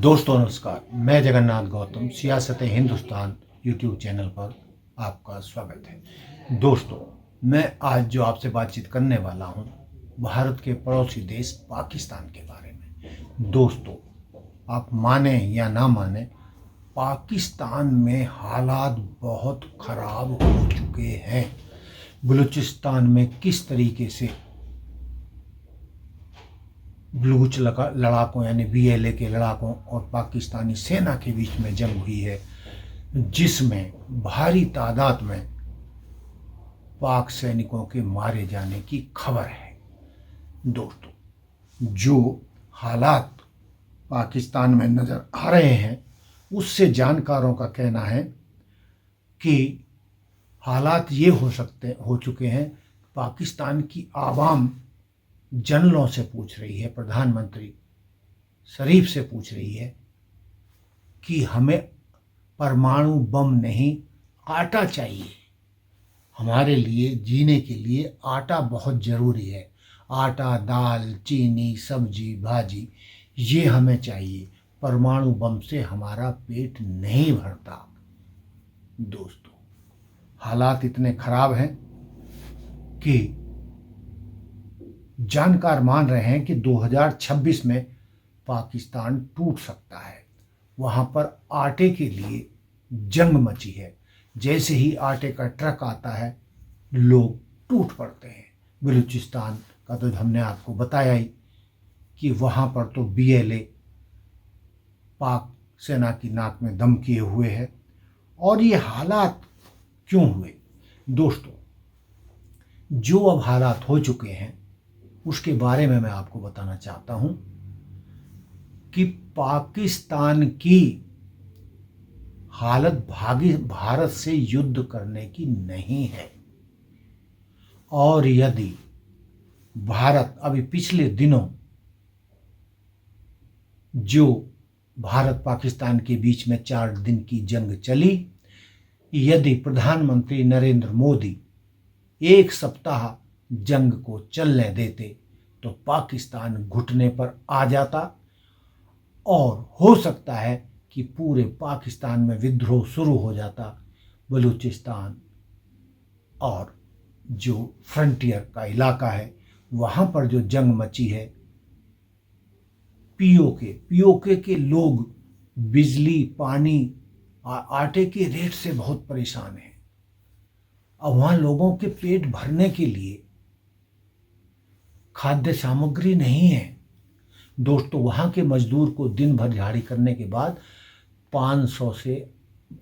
दोस्तों नमस्कार, मैं जगन्नाथ गौतम सियासत हिंदुस्तान यूट्यूब चैनल पर आपका स्वागत है। दोस्तों, मैं आज जो आपसे बातचीत करने वाला हूं भारत के पड़ोसी देश पाकिस्तान के बारे में। दोस्तों, आप माने या ना माने, पाकिस्तान में हालात बहुत ख़राब हो चुके हैं। बलूचिस्तान में किस तरीके से बलूच लड़ाकों यानी BLA के लड़ाकों और पाकिस्तानी सेना के बीच में जंग हुई है, जिसमें भारी तादाद में पाक सैनिकों के मारे जाने की खबर है। दोस्तों, जो हालात पाकिस्तान में नज़र आ रहे हैं, उससे जानकारों का कहना है कि हालात ये हो चुके हैं। पाकिस्तान की आवाम जनरलों से पूछ रही है, प्रधानमंत्री शरीफ से पूछ रही है कि हमें परमाणु बम नहीं, आटा चाहिए। हमारे लिए जीने के लिए आटा बहुत ज़रूरी है। आटा, दाल, चीनी, सब्जी, भाजी ये हमें चाहिए। परमाणु बम से हमारा पेट नहीं भरता। दोस्तों, हालात इतने ख़राब हैं कि जानकार मान रहे हैं कि 2026 में पाकिस्तान टूट सकता है। वहाँ पर आटे के लिए जंग मची है। जैसे ही आटे का ट्रक आता है, लोग टूट पड़ते हैं। बलूचिस्तान का तो हमने आपको बताया ही कि वहाँ पर तो BLA पाक सेना की नाक में दम किए हुए है। और ये हालात क्यों हुए? दोस्तों, जो अब हालात हो चुके हैं उसके बारे में मैं आपको बताना चाहता हूं कि पाकिस्तान की हालत भारत से युद्ध करने की नहीं है। और यदि भारत अभी पिछले दिनों जो भारत पाकिस्तान के बीच में 4 दिन की जंग चली, यदि प्रधानमंत्री नरेंद्र मोदी 1 सप्ताह जंग को चलने देते तो पाकिस्तान घुटने पर आ जाता और हो सकता है कि पूरे पाकिस्तान में विद्रोह शुरू हो जाता। बलूचिस्तान और जो फ्रंटियर का इलाका है, वहाँ पर जो जंग मची है, POK के लोग बिजली, पानी, आटे के रेट से बहुत परेशान हैं। अब वहाँ लोगों के पेट भरने के लिए खाद्य सामग्री नहीं है। दोस्तों, वहाँ के मजदूर को दिन भर दिहाड़ी करने के बाद 500 से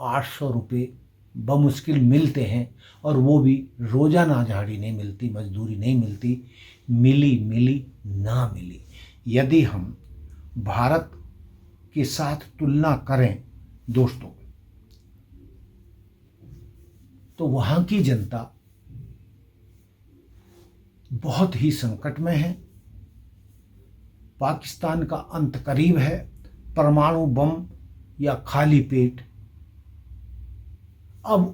800 रुपये बमुश्किल मिलते हैं, और वो भी रोज़ाना दिहाड़ी नहीं मिलती, मजदूरी नहीं मिलती, मिली ना मिली। यदि हम भारत के साथ तुलना करें दोस्तों, तो वहाँ की जनता बहुत ही संकट में है। पाकिस्तान का अंत करीब है। परमाणु बम या खाली पेट। अब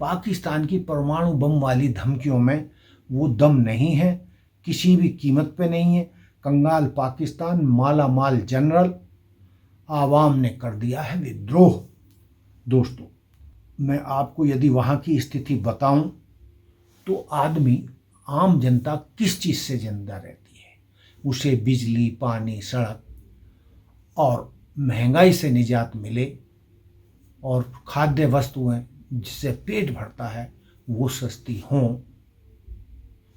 पाकिस्तान की परमाणु बम वाली धमकियों में वो दम नहीं है, किसी भी कीमत पे नहीं है। कंगाल पाकिस्तान, माला माल जनरल, आवाम ने कर दिया है विद्रोह। दोस्तों, मैं आपको यदि वहाँ की स्थिति बताऊं तो आम जनता किस चीज़ से जिंदा रहती है। उसे बिजली, पानी, सड़क और महंगाई से निजात मिले, और खाद्य वस्तुएं जिससे पेट भरता है वो सस्ती हों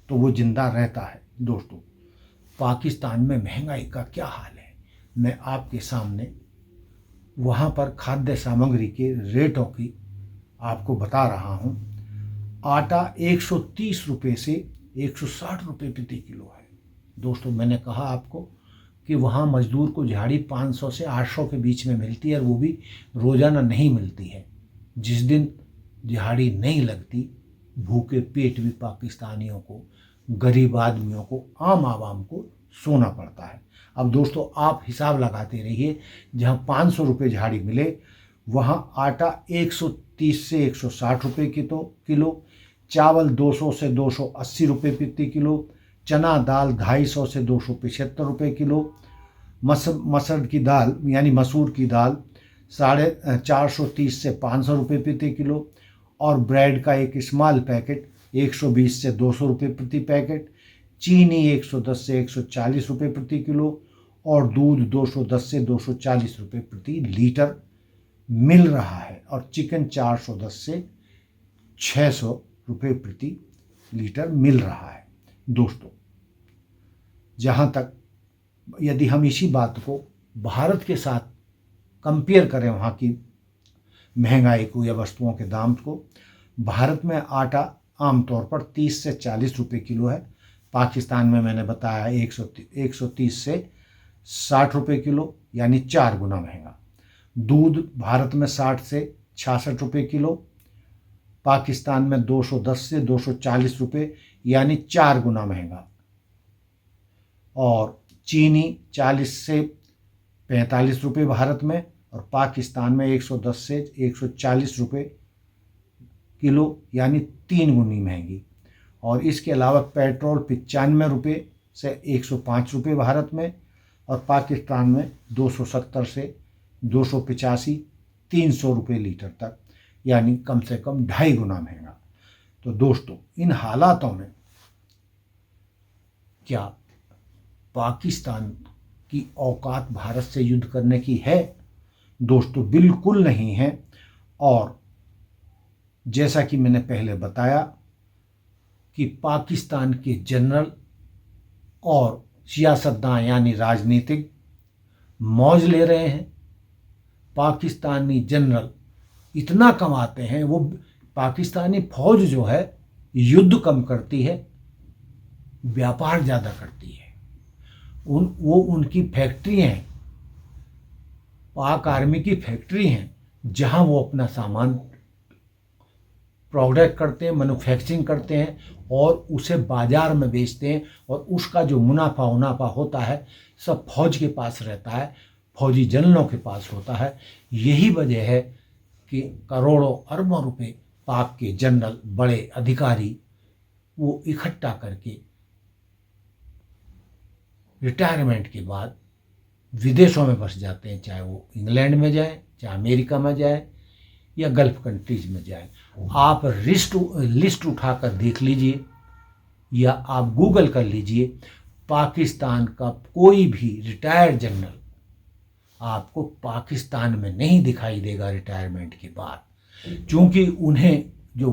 तो वो जिंदा रहता है। दोस्तों, पाकिस्तान में महंगाई का क्या हाल है, मैं आपके सामने वहाँ पर खाद्य सामग्री के रेटों की आपको बता रहा हूँ। आटा 130 रुपये से 160 रुपये प्रति किलो है। दोस्तों, मैंने कहा आपको कि वहाँ मजदूर को दिहाड़ी 500 से 800 के बीच में मिलती है, और वो भी रोज़ाना नहीं मिलती है। जिस दिन दिहाड़ी नहीं लगती, भूखे पेट भी पाकिस्तानियों को, गरीब आदमियों को, आम आवाम को सोना पड़ता है। अब दोस्तों, आप हिसाब लगाते रहिए, जहाँ 500 रुपये दिहाड़ी मिले वहाँ आटा 130 से 160 रुपये किलो, चावल 200 से 280 रुपये प्रति किलो, चना दाल 250 से 275 रुपये किलो, मसर की दाल यानी मसूर की दाल 430 से 500 रुपये प्रति किलो, और ब्रेड का एक स्मॉल पैकेट 120 से 200 रुपये प्रति पैकेट, चीनी 110 से 140 रुपये प्रति किलो, और दूध 210 से 240 रुपये प्रति लीटर मिल रहा है, और चिकन 410 से 600 रुपये प्रति लीटर मिल रहा है। दोस्तों, जहाँ तक यदि हम इसी बात को भारत के साथ कंपेयर करें, वहाँ की महंगाई को या वस्तुओं के दाम को, भारत में आटा आमतौर पर 30 से 40 रुपये किलो है। पाकिस्तान में मैंने बताया 130 से 60 रुपये किलो, यानी 4 गुना महंगा। दूध भारत में 60 से 66 रुपये किलो, पाकिस्तान में 210 से 240 रुपये, यानी 4 गुना महंगा। और चीनी 40 से 45 रुपये भारत में, और पाकिस्तान में 110 से 140 रुपये किलो, यानी 3 गुनी महंगी। और इसके अलावा पेट्रोल 95 रुपये से 105 रुपये भारत में, और पाकिस्तान में 270 से 285 300 रुपये लीटर तक, यानी कम से कम 2.5 गुना महंगा। तो दोस्तों, इन हालातों में क्या पाकिस्तान की औकात भारत से युद्ध करने की है? दोस्तों, बिल्कुल नहीं है। और जैसा कि मैंने पहले बताया कि पाकिस्तान के जनरल और सियासतदान यानी राजनीतिक मौज ले रहे हैं। पाकिस्तानी जनरल इतना कमाते हैं, वो पाकिस्तानी फौज जो है युद्ध कम करती है, व्यापार ज़्यादा करती है। वो उनकी फैक्ट्री हैं, पाक आर्मी की फैक्ट्री हैं, जहां वो अपना सामान प्रोडक्ट करते हैं, मैन्युफैक्चरिंग करते हैं और उसे बाज़ार में बेचते हैं, और उसका जो मुनाफा होता है सब फौज के पास रहता है, फौजी जनरलों के पास होता है। यही वजह है कि करोड़ों अरबों रुपए पाक के जनरल, बड़े अधिकारी वो इकट्ठा करके रिटायरमेंट के बाद विदेशों में बस जाते हैं, चाहे वो इंग्लैंड में जाए, चाहे अमेरिका में जाए, या गल्फ कंट्रीज में जाए। आप लिस्ट उठाकर देख लीजिए, या आप गूगल कर लीजिए, पाकिस्तान का कोई भी रिटायर्ड जनरल आपको पाकिस्तान में नहीं दिखाई देगा रिटायरमेंट के बाद, क्योंकि उन्हें जो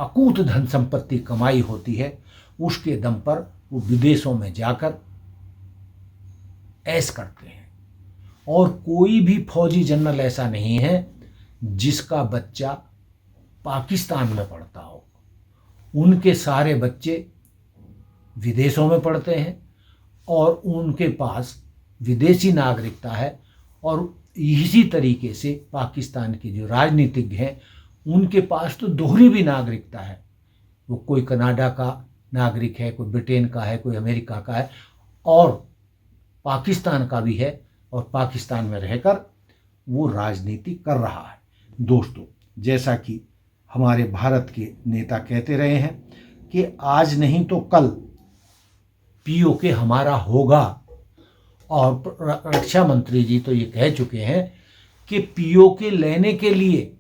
अकूत धन संपत्ति कमाई होती है उसके दम पर वो विदेशों में जाकर ऐश करते हैं। और कोई भी फौजी जनरल ऐसा नहीं है जिसका बच्चा पाकिस्तान में पढ़ता हो। उनके सारे बच्चे विदेशों में पढ़ते हैं और उनके पास विदेशी नागरिकता है। और इसी तरीके से पाकिस्तान के जो राजनीतिज्ञ हैं उनके पास तो दोहरी भी नागरिकता है। वो कोई कनाडा का नागरिक है, कोई ब्रिटेन का है, कोई अमेरिका का है, और पाकिस्तान का भी है, और पाकिस्तान में रहकर वो राजनीति कर रहा है। दोस्तों, जैसा कि हमारे भारत के नेता कहते रहे हैं कि आज नहीं तो कल पीओके हमारा होगा, और रक्षा मंत्री जी तो ये कह चुके हैं कि पीओके लेने के लिए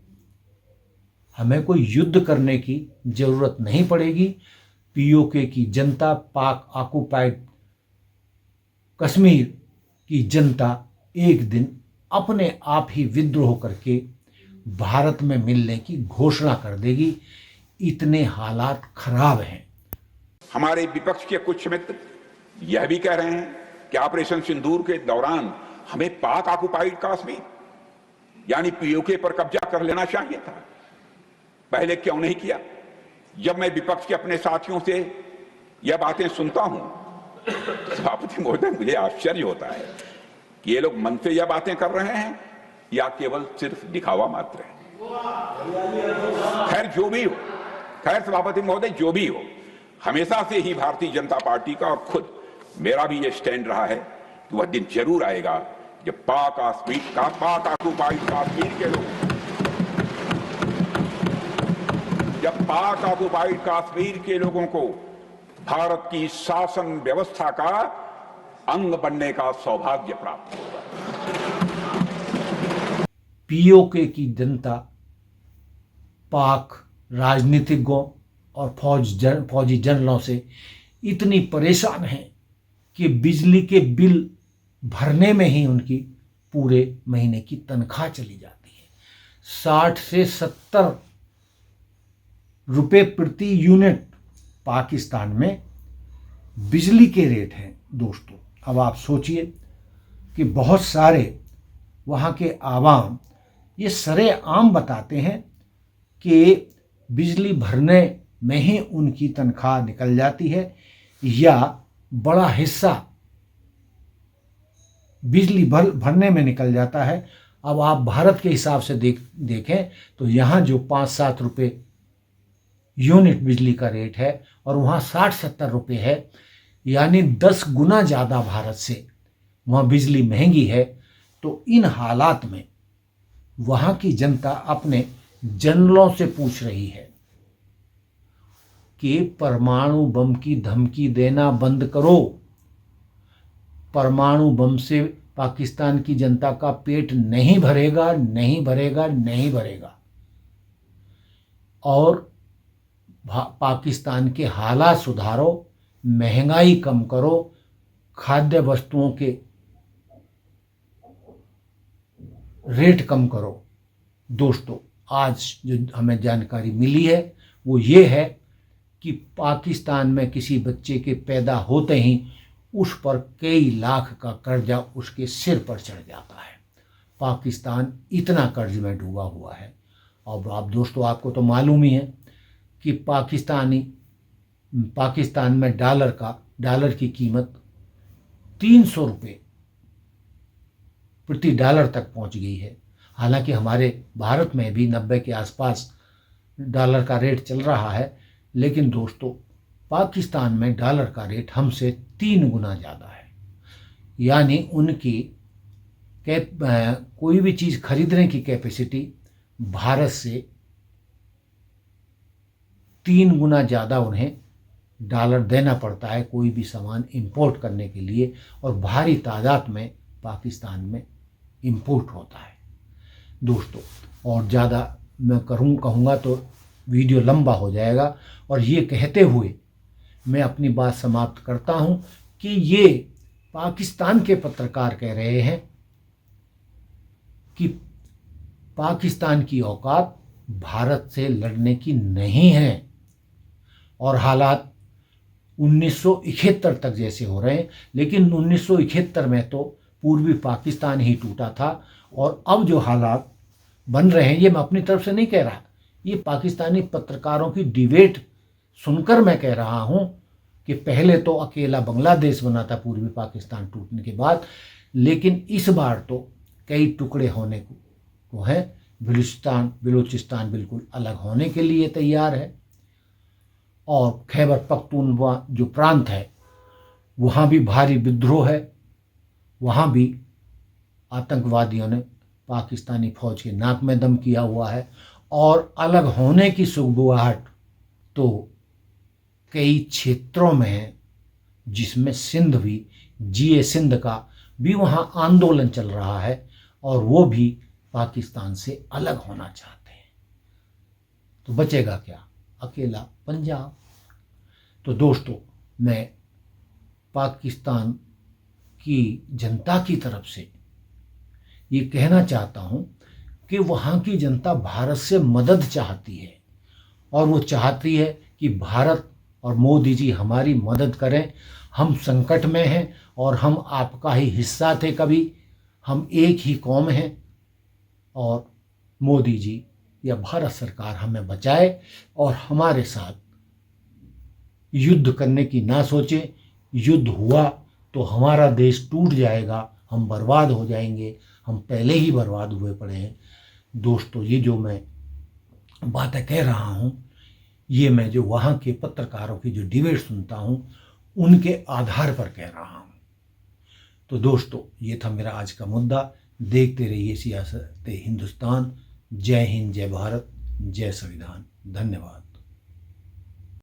हमें कोई युद्ध करने की जरूरत नहीं पड़ेगी। पीओके की जनता, पाक ऑक्युपाइड कश्मीर की जनता एक दिन अपने आप ही विद्रोह करके भारत में मिलने की घोषणा कर देगी। इतने हालात खराब हैं। हमारे विपक्ष के कुछ मित्र यह भी कह रहे हैं कि ऑपरेशन सिंदूर के दौरान हमें पाक ऑक्युपाइड कश्मीर यानी पीओके पर कब्जा कर लेना चाहिए था, पहले क्यों नहीं किया? जब मैं विपक्ष के अपने साथियों से यह बातें सुनता हूं, सभापति महोदय, मुझे आश्चर्य होता है कि ये लोग मन से यह बातें कर रहे हैं या केवल सिर्फ दिखावा मात्र है। खैर जो भी हो, खैर सभापति महोदय, जो भी हो, हमेशा से ही भारतीय जनता पार्टी का और खुद मेरा भी ये स्टैंड रहा है कि वह दिन जरूर आएगा जब पाक ऑक्युपाइड कश्मीर के लोग, जब पाक ऑक्युपाइड कश्मीर के लोगों को भारत की शासन व्यवस्था का अंग बनने का सौभाग्य प्राप्त होगा। पीओके की जनता पाक राजनीतिज्ञों और फौजी जनरलों से इतनी परेशान है कि बिजली के बिल भरने में ही उनकी पूरे महीने की तनख्वाह चली जाती है। 60 से 70 रुपए प्रति यूनिट पाकिस्तान में बिजली के रेट हैं दोस्तों। अब आप सोचिए कि बहुत सारे वहाँ के आवाम ये सरेआम बताते हैं कि बिजली भरने में ही उनकी तनख्वाह निकल जाती है या बड़ा हिस्सा बिजली भरने में निकल जाता है। अब आप भारत के हिसाब से देखें तो यहाँ जो 5-7 रुपये यूनिट बिजली का रेट है और वहाँ 60-70 रुपये है, यानी 10 गुना ज़्यादा भारत से वहाँ बिजली महंगी है। तो इन हालात में वहाँ की जनता अपने जनरलों से पूछ रही है कि परमाणु बम की धमकी देना बंद करो। परमाणु बम से पाकिस्तान की जनता का पेट नहीं भरेगा, नहीं भरेगा, नहीं भरेगा। और पाकिस्तान के हालात सुधारो, महंगाई कम करो, खाद्य वस्तुओं के रेट कम करो। दोस्तों, आज जो हमें जानकारी मिली है वो ये है कि पाकिस्तान में किसी बच्चे के पैदा होते ही उस पर कई लाख का कर्जा उसके सिर पर चढ़ जाता है। पाकिस्तान इतना कर्ज में डूबा हुआ है। और आप दोस्तों, आपको तो मालूम ही है कि पाकिस्तान में डॉलर की कीमत 300 रुपये प्रति डॉलर तक पहुंच गई है। हालांकि हमारे भारत में भी 90 के आसपास डॉलर का रेट चल रहा है, लेकिन दोस्तों पाकिस्तान में डॉलर का रेट हमसे 3 गुना ज़्यादा है। यानी उनकी कोई भी चीज़ खरीदने की कैपेसिटी भारत से 3 गुना ज़्यादा उन्हें डॉलर देना पड़ता है कोई भी सामान इंपोर्ट करने के लिए, और भारी तादाद में पाकिस्तान में इंपोर्ट होता है दोस्तों। और ज़्यादा मैं कहूँगा तो वीडियो लंबा हो जाएगा, और ये कहते हुए मैं अपनी बात समाप्त करता हूँ कि ये पाकिस्तान के पत्रकार कह रहे हैं कि पाकिस्तान की औकात भारत से लड़ने की नहीं है, और हालात 1971 तक जैसे हो रहे हैं। लेकिन 1971 में तो पूर्वी पाकिस्तान ही टूटा था, और अब जो हालात बन रहे हैं, ये मैं अपनी तरफ से नहीं कह रहा, ये पाकिस्तानी पत्रकारों की डिबेट सुनकर मैं कह रहा हूँ कि पहले तो अकेला बांग्लादेश बना था पूर्वी पाकिस्तान टूटने के बाद, लेकिन इस बार तो कई टुकड़े होने को है। बलूचिस्तान बिल्कुल अलग होने के लिए तैयार है, और खैबर पख्तूनख्वा जो प्रांत है वहाँ भी भारी विद्रोह है। वहाँ भी आतंकवादियों ने पाकिस्तानी फौज के नाक में दम किया हुआ है, और अलग होने की सुगबुगाहट तो कई क्षेत्रों में है, जिसमें सिंध भी, जीए सिंध का भी वहाँ आंदोलन चल रहा है, और वो भी पाकिस्तान से अलग होना चाहते हैं। तो बचेगा क्या? अकेला पंजाब। तो दोस्तों, मैं पाकिस्तान की जनता की तरफ से ये कहना चाहता हूँ कि वहाँ की जनता भारत से मदद चाहती है, और वो चाहती है कि भारत और मोदी जी हमारी मदद करें। हम संकट में हैं और हम आपका ही हिस्सा थे कभी, हम एक ही कौम हैं, और मोदी जी या भारत सरकार हमें बचाए और हमारे साथ युद्ध करने की ना सोचे। युद्ध हुआ तो हमारा देश टूट जाएगा, हम बर्बाद हो जाएंगे, हम पहले ही बर्बाद हुए पड़े हैं। दोस्तों, ये जो मैं बातें कह रहा हूँ, ये मैं जो वहाँ के पत्रकारों की जो डिबेट सुनता हूँ उनके आधार पर कह रहा हूँ। तो दोस्तों, ये था मेरा आज का मुद्दा। देखते रहिए सियासत हिंदुस्तान। जय हिंद, जय भारत, जय संविधान। धन्यवाद।